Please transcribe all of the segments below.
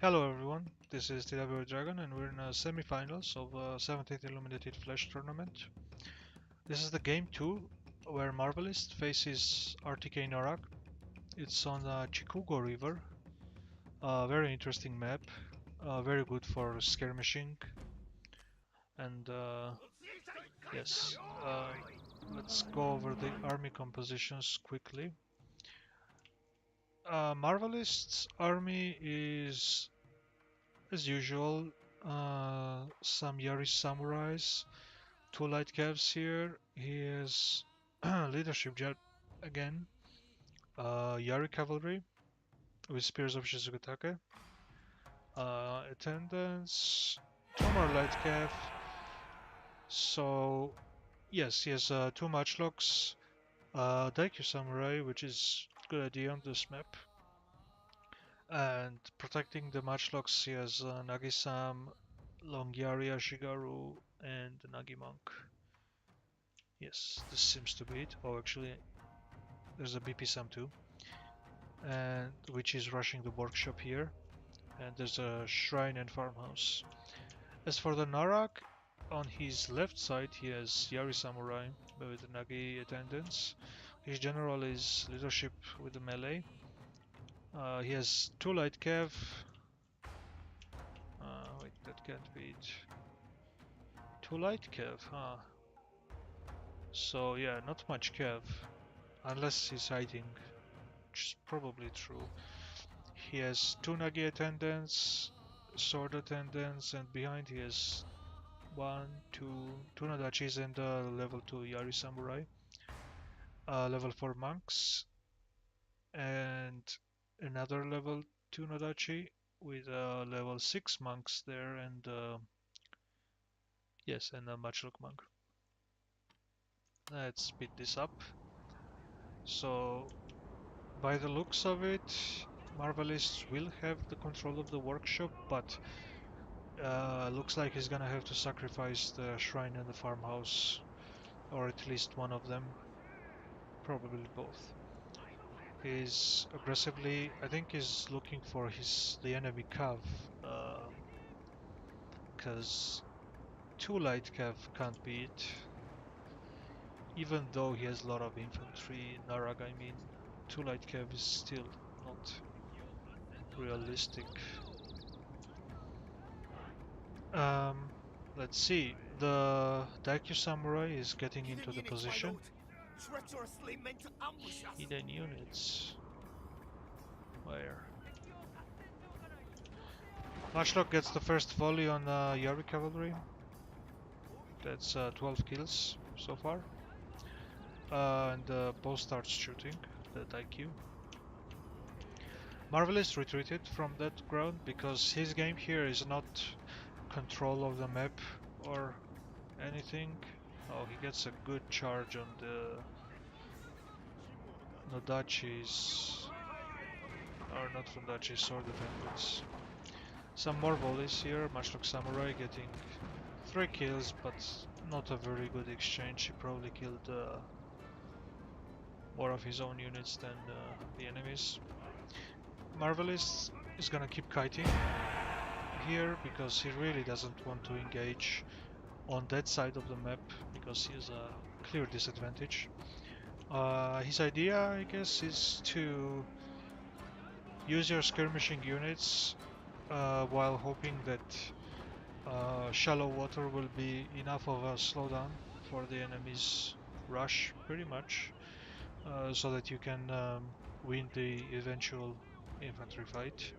Hello everyone, this is TW Dragon and we're in the semi-finals of 17th Illuminated Flash Tournament. This is the game 2 where Marvelist faces RTK Narag. It's on the Chikugo River, very interesting map, very good for skirmishing and yes, let's go over the army compositions quickly. Marvelist's army is as usual, some Yari samurais, two light cavs here. He has leadership jet again, Yari cavalry with spears of Shizugatake, attendants, two more light cav. So yes, he has two matchlocks, Daikyu samurai, which is a good idea on this map. And protecting the matchlocks, he has Nagi-sam, Longyari Ashigaru, and Nagi Monk. Yes, this seems to be it. Oh, actually, there's a BP-sam too, and which is rushing the workshop here. And there's a shrine and farmhouse. As for the Narag, on his left side he has Yari Samurai with Nagi attendants. His general is leadership with the melee. He has two light cav. Wait, that can't be it. Two light cav, huh? So yeah, not much cav, unless he's hiding, which is probably true. He has two Nagi attendants, sword attendants, and behind he has two Nadachis and level 2 Yari Samurai, level 4 monks, and another level 2 Nadachi with level 6 monks there, and yes, and a matchlock monk. Let's speed this up. So, by the looks of it, Marvelist will have the control of the workshop, but looks like he's gonna have to sacrifice the shrine and the farmhouse, or at least one of them, probably both. He's aggressively, I think he's looking for the enemy cav, because two light cav can't beat, even though he has a lot of infantry. Narag, I mean, two light cav is still not realistic. Um, let's see. The Daikyu Samurai is getting into the position. Treacherously meant to ambush us. Hidden units. Where? Matchlock gets the first volley on Yari cavalry. That's 12 kills so far. And both starts shooting the Daikyu. Marvelist retreated from that ground because his game here is not control of the map or anything. Oh, he gets a good charge on the Nodachis, or not Nodachis, sword defenders. Some more volleys here, Matchlock Samurai getting 3 kills, but not a very good exchange. He probably killed more of his own units than the enemies. Marvelist is gonna keep kiting here because he really doesn't want to engage on that side of the map because he has a clear disadvantage. His idea, I guess, is to use your skirmishing units while hoping that shallow water will be enough of a slowdown for the enemy's rush, pretty much, so that you can win the eventual infantry fight.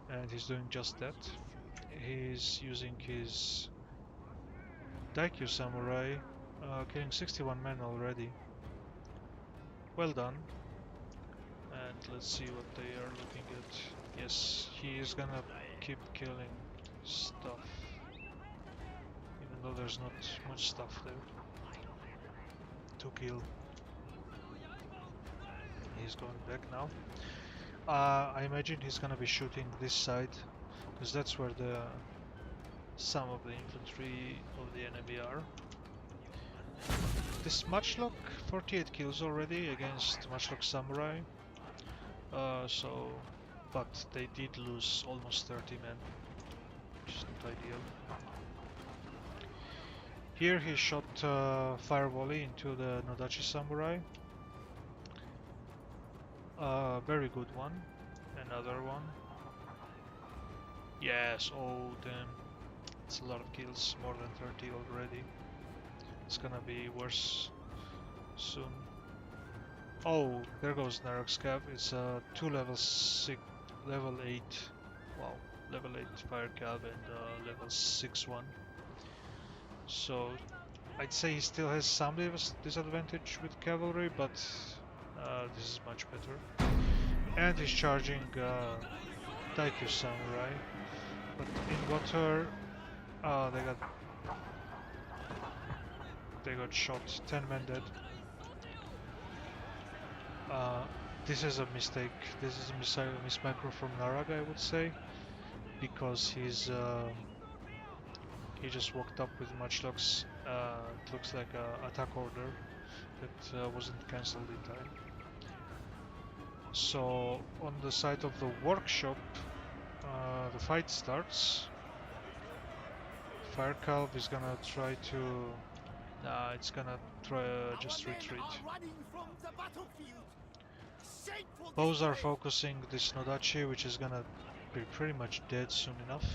And he's doing just that. He's using his Daikyu Samurai, killing 61 men already. Well done. And let's see what they are looking at. Yes, he is gonna keep killing stuff, even though there's not much stuff there to kill. He's going back now. I imagine he's gonna be shooting this side, because that's where some of the infantry of the enemy are. This Matchlock, 48 kills already against Matchlock Samurai. So but they did lose almost 30 men, which is not ideal. Here he shot fire volley into the Nodachi samurai. Very good one. Another one. Yes, oh damn. It's a lot of kills, more than 30 already. It's gonna be worse soon. Oh, there goes Narag's Cav. It's a 2 level 6, level 8. Wow, level 8 fire cav and level 6 one. So I'd say he still has some disadvantage with cavalry, but this is much better. And he's charging Daikyu samurai, but in water they got shot. 10 men dead. This is a mistake. This is a mismicro from Narag, I would say, because he just walked up with matchlocks. It looks like an attack order that wasn't cancelled in time. So on the side of the workshop, the fight starts. Fire Calv is gonna try to. It's gonna try just retreat. Bows are focusing this Nodachi, which is gonna be pretty much dead soon enough.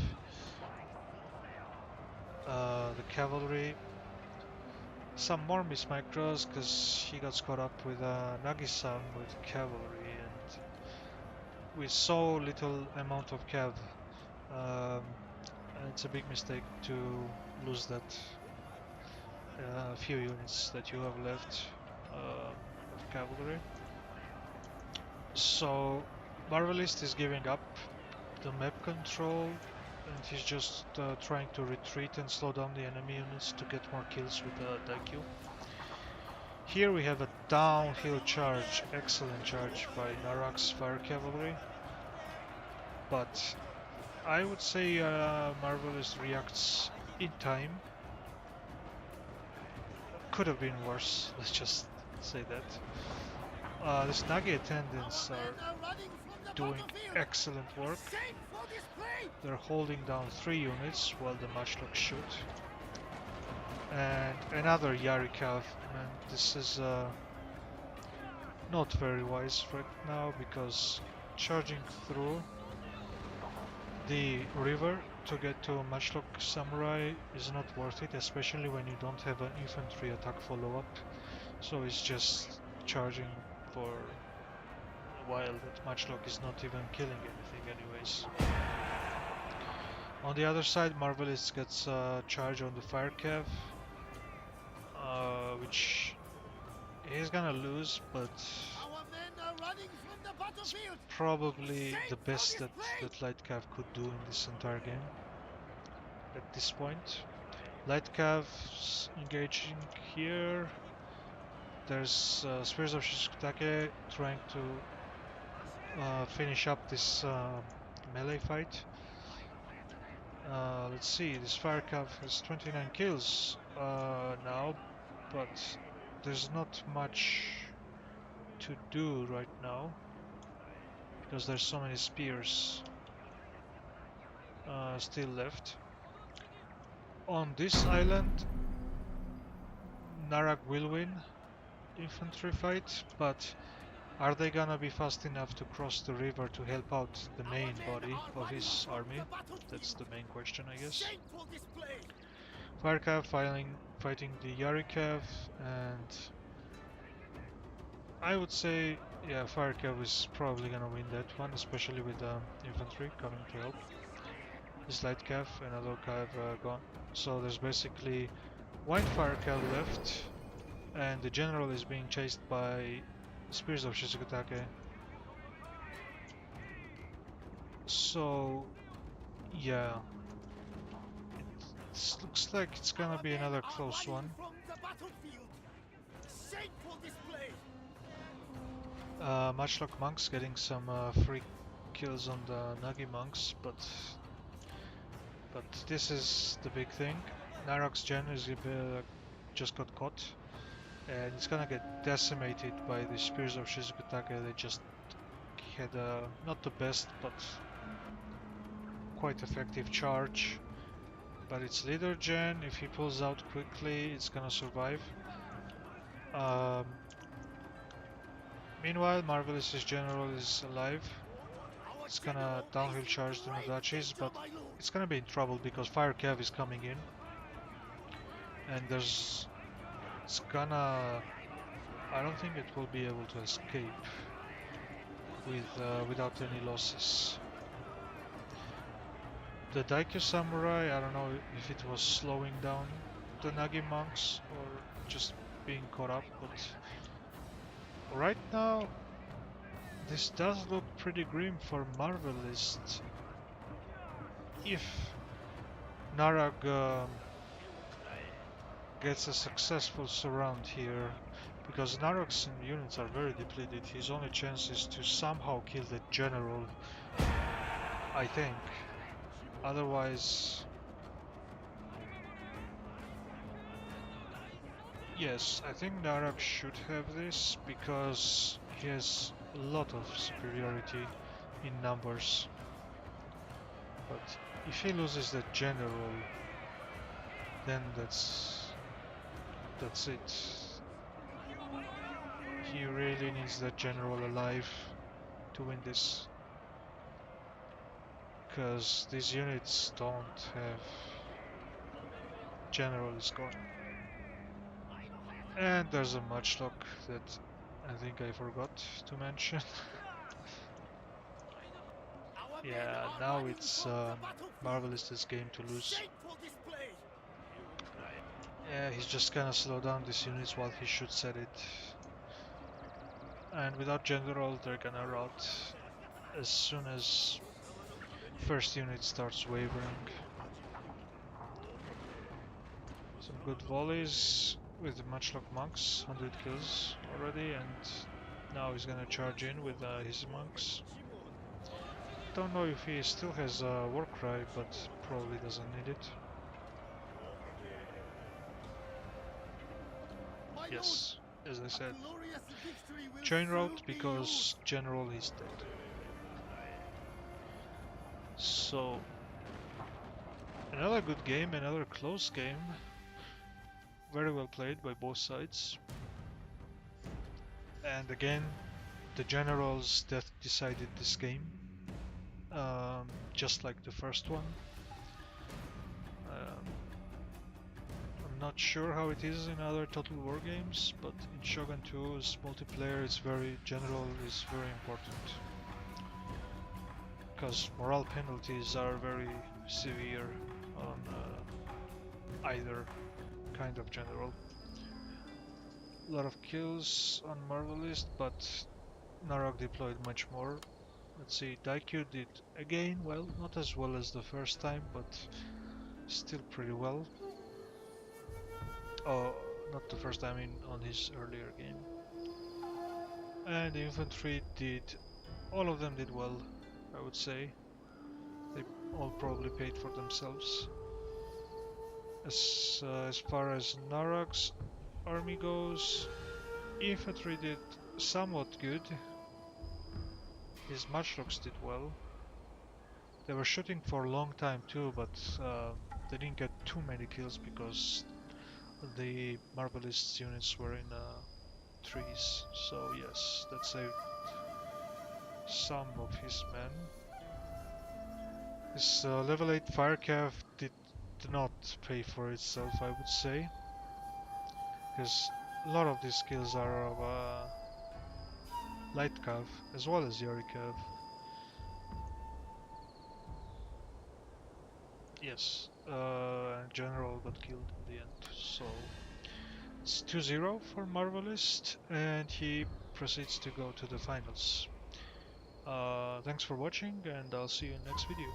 The cavalry, some more mismicros because he got caught up with Nagi-san with cavalry, and with so little amount of cav. It's a big mistake to lose that few units that you have left of cavalry. So Marvelist is giving up the map control, and he's just trying to retreat and slow down the enemy units to get more kills with the Daikyu. Here we have a downhill charge, excellent charge by Narag's fire cavalry, but I would say Marvelist reacts in time. Could have been worse, let's just say that. These Nagi attendants are doing excellent work. They're holding down 3 units while the matchlocks shoot. And another Yari Cav, and this is not very wise right now, because charging through the river to get to a matchlock samurai is not worth it, especially when you don't have an infantry attack follow-up. So it's just charging for a while that matchlock is not even killing anything anyways. On the other side, Marvelist gets a charge on the fire cav, which he's gonna lose, but it's probably the best that Light Cav could do in this entire game at this point. Light Cav's engaging here. There's Spears of Shizukutake trying to finish up this melee fight. Let's see, this Fire Cav has 29 kills now, but there's not much to do right now because there's so many spears still left. On this island, Narag will win infantry fight, but are they gonna be fast enough to cross the river to help out the main body of his army? That's the main question, I guess. Fire Cav fighting the Yari Cav, and I would say, yeah, Fire Cav is probably gonna win that one, especially with infantry coming to help. This Light Cav, another Cav gone. So there's basically one Fire Cav left, and the general is being chased by Spears of Shizukutake. So, yeah, it looks like it's gonna be another close one. Matchlock monks getting some free kills on the Nagi monks, but this is the big thing. Narag's gen is just got caught, and it's gonna get decimated by the Spears of Shizukutake. They just had not the best, but quite effective charge. But it's leader gen. If he pulls out quickly, it's gonna survive. Um, Meanwhile, Marvelist's general is alive. It's gonna downhill charge the Nodachis, but it's gonna be in trouble because Fire Cav is coming in. And it's gonna... I don't think it will be able to escape without any losses. The Daikyo Samurai, I don't know if it was slowing down the Nagi monks or just being caught up, but right now this does look pretty grim for Marvelist. If Narag gets a successful surround here, because Narag's units are very depleted, his only chance is to somehow kill the general, I think. Otherwise, yes, I think Narag should have this because he has a lot of superiority in numbers. But if he loses the general, then that's it. He really needs the general alive to win this, because these units don't have... General is gone. And there's a matchlock that I think I forgot to mention. Yeah, now it's Marvelist's game to lose. Yeah, he's just gonna slow down these units while he shoots at it. And without general, they're gonna rout as soon as first unit starts wavering. Some good volleys with the matchlock monks, 100 kills already, and now he's gonna charge in with his monks. Don't know if he still has a Warcry, but probably doesn't need it. Yes, as I said, chain route because general is dead. So another good game, another close game. Very well played by both sides. And again, the general's death decided this game, just like the first one. I'm not sure how it is in other Total War games, but in Shogun 2's multiplayer, general is very important, because morale penalties are very severe on either kind of general. A lot of kills on Marvelist, but Narag deployed much more. Let's see, Daikyu did again well, not as well as the first time, but still pretty well. Oh, not the first time, on his earlier game. And the infantry all of them did well, I would say. They all probably paid for themselves. As far as Narag's army goes, infantry did somewhat good. His matchlocks did well. They were shooting for a long time too, but they didn't get too many kills because the Marvelist units were in trees. So yes, that saved some of his men. His level 8 fire cav did not pay for itself, I would say, because a lot of these skills are of light cav as well as Yari cav. Yes, General got killed in the end, so it's 2-0 for Marvelist, and he proceeds to go to the finals. Thanks for watching, and I'll see you in the next video.